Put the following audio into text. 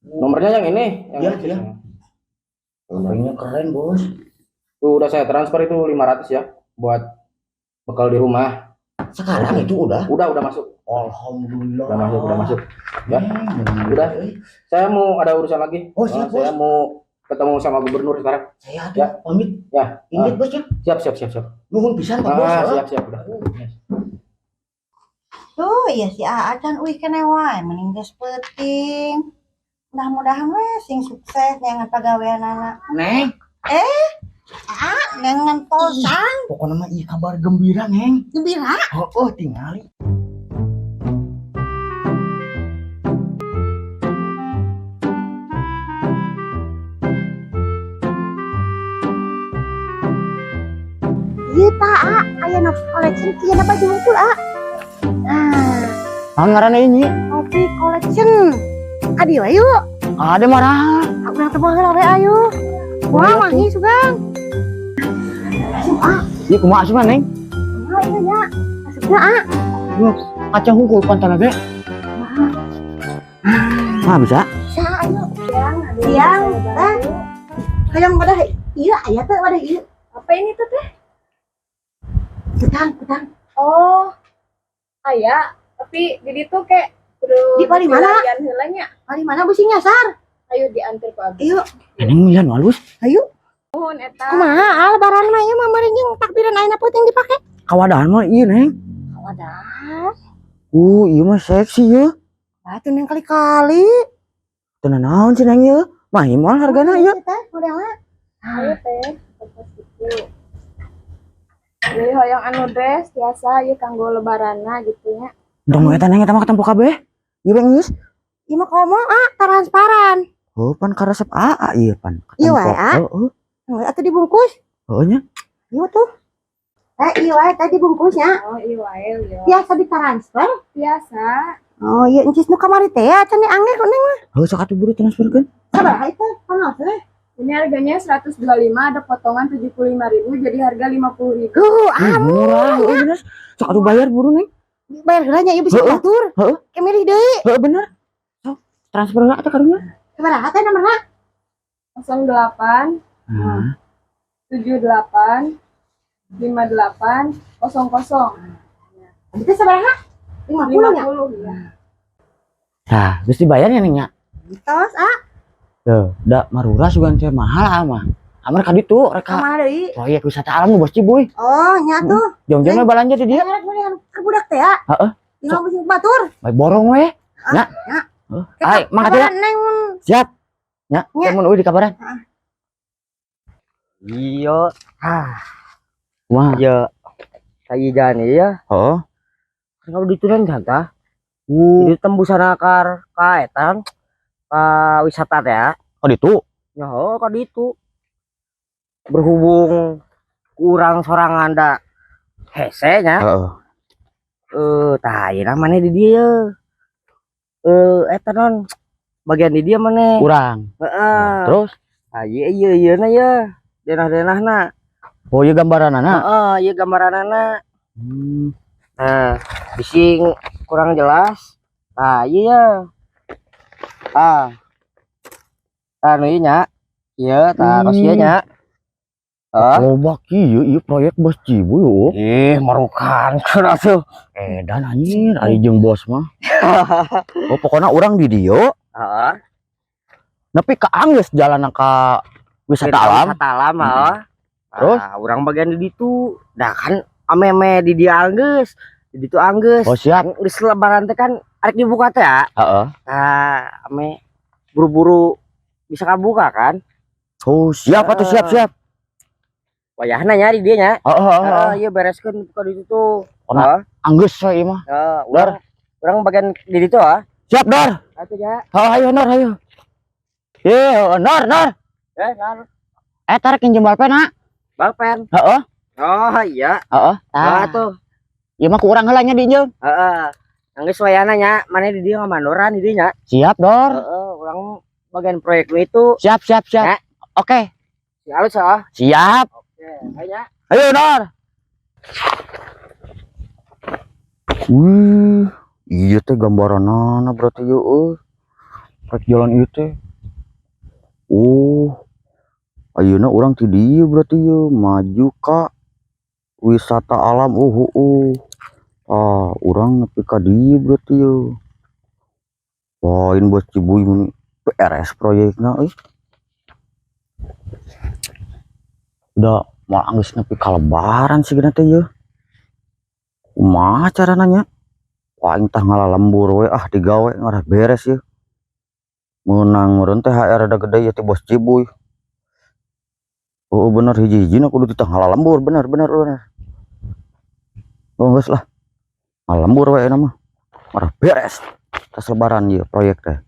Nomornya yang ini, yang Iya, Necis iya. ya. HP-nya keren, Bos. Tuh udah saya transfer itu 500 ya buat bekal di rumah. Sekarang itu udah. Udah masuk. Alhamdulillah. Udah masuk. Ya. Udah. Saya mau ada urusan lagi. Oh, siap, Saya Bos. mau ketemu sama gubernur sekarang. Saya tuh Ya. pamit. Ya. Ini Bos ya. Siap. Nuhun pisan Pak Bos. Siap udah. Tuh, iya si Aa can kene wae mending geus peuting. Mudah-mudahan we sing sukses nyangan pagawean anak. Neng, Ngan tosan pokoknya mah iya kabar gembira, Neng. gembira. Oh, tingali. Ieu ta aya na collection ieu na baju hungkul Nah, Ngaranna ini. Opi collection. Adi ayo. Ada marah. Urang teh baheula we ayo. Wah, mangi sugang. Iya kumaha asupan, Neng? Wah, iya ya. Asupna Kacang hungkul pantan ge. Nah, bisa. Bisa ayo. Siang, teh. Hayang wadah ieu aya teh wadah ieu. Apa ini tuh teh? Kutang. Oh, aya. Tapi di itu kayak Di mana mana? Yang hilangnya. Ari mana beusi nyasar? Ayo diantar ke abdi. Ayo. Neng lian halus. Ayo. Mohon eta. Kumaha lebaran mah ieu mah meureun jeung takbiran ayeuna peuting dipake. Kawadahan mah iya, Neng. Wadah. Iya mah seksi ya. Atuh neng kali-kali. Tenan naon sih Neng ya? Mahal hargana ya. Teh, modelna. Ayo teh. Pas gitu. Jadi hoyong anu dress biasa ieu kanggo lebaranna gitu nya. Dong eta Neng eta mah ketempo kabeh. Ieu bang geus. Ieu mah komo transparan. Oh, pan karesep AA ieu pan. Ieu wae, Heeh. Atuh dibungkus. Oh nya. Ieu tuh. Ieu wae tadi bungkusnya. Oh, iya wae ya. Biasa ditransfer. Biasa. Oh, iya encis nu kamari teh acan diangge ku neng mah. Oh, sok atuh buru transferkeun. Sabaraha itu? Panas teh. Ini harganya 125, ada potongan 75.000 jadi harga 50.000. Murah, heeh bener. Sok atuh bayar buru Neng. Bayar geuranya ieu bisa diatur. Heeh. Kemiri deui. Heeh bener. Sok transfer heula atuh karunya. Sabaraha teh nomorna? 08 78 58 00. Itu sabaraha? 50 nya. 50 ya. Nah, geus dibayar ya Neng nya. Tos Tuh, da marura sugan teh mahal mah. Amar ka ditu rek Kamana deui? proyek wisata alam nu Bos Ciboy. Oh, nya tuh. Jongjoy mah balanja di dieu. Ke budak teh ya? Heeh. Tinggal bisi batur. Bae borong we. Nya. Ya. Ai, mangkat ya. Neng Siap. Nya, Nya. mun euy di kabaran. Iya. Wah. Ya, kayak jalan ya. Heeh. Kalau ditulen jatah. Jadi tembusan akar kaetan ka wisata teh ya. Oh ditu. Ya, ka ditu. Berhubung kurang sorangan da hese nya. Heeh. Tah ayeuna maneh di dieu. Eta non bagian di dia maneh. Kurang. Heeh. Terus Ieu na ya. Denah-denahna. oh ieu gambaranana. Heeh, ieu gambaranana. Nah, bising kurang jelas. Nah, iya. Nu ieu nya. Ieu tah tos ieu nya. Oh baki ieu proyek Bos Ciboy oh. Marukan kana tuh. Edan anjir ari jeung bos mah. Oh pokoknya urang di dieu Heeh. nepi ka anggeus jalan ka wisata alam. Wisata alam heeh. Terus? Urang bagian di ditu. Dah kan ame-ame di dia anggeus. Di ditu anggeus. Oh siap. Geus lebaran teh kan arek dibuka teh ya. Heeh. Nah, ame buru-buru bisa kabuka kan. Oh siap atuh siap. Wayahna nya di dieu nya. Heeh. Iya bereskeun ka ditu tuh. Ona anggeus we ieu mah. Urang bagian di ditu ah. Siap Dor. Atuh nya. Ayo Nor ayo. Nor. Nar. Eta rek pinjem balpen na. Balpen. Heeh. Oh iya. Heeh. Tuh. Ieu mah ku urang heula nya dieu. Heeh. Anggeus wayahna nya, maneh di dieu ngamandoran di dieu nya. Siap Dor. Urang bagian proyek itu. Siap. Ya. Oke. Halus ah. Siap. Oke, ayo nya. Ayo Nor. Iya teh gambaranana berarti yeuh. rek jalan ieu teh. Oh, ayeuna urang ti dieu berarti ye maju ka wisata alam. Urang nepi ka dieu berarti ye. Poin bos Cibuy meni beres proyekna euy. Udah mau anggus nepi ka lebaran sigana teh ye. Kumaha carana nya? Paling tah ngalalembur we digawe ngarah beres ye. Menang meureun THR ada gede ya ti bos Cibuy. Oh bener hiji-hijina kudu ditah ngalalembur bener. Oh geus lah. Ngalalembur we nama. Ngarah beres. Tas lebaran ye proyek teh.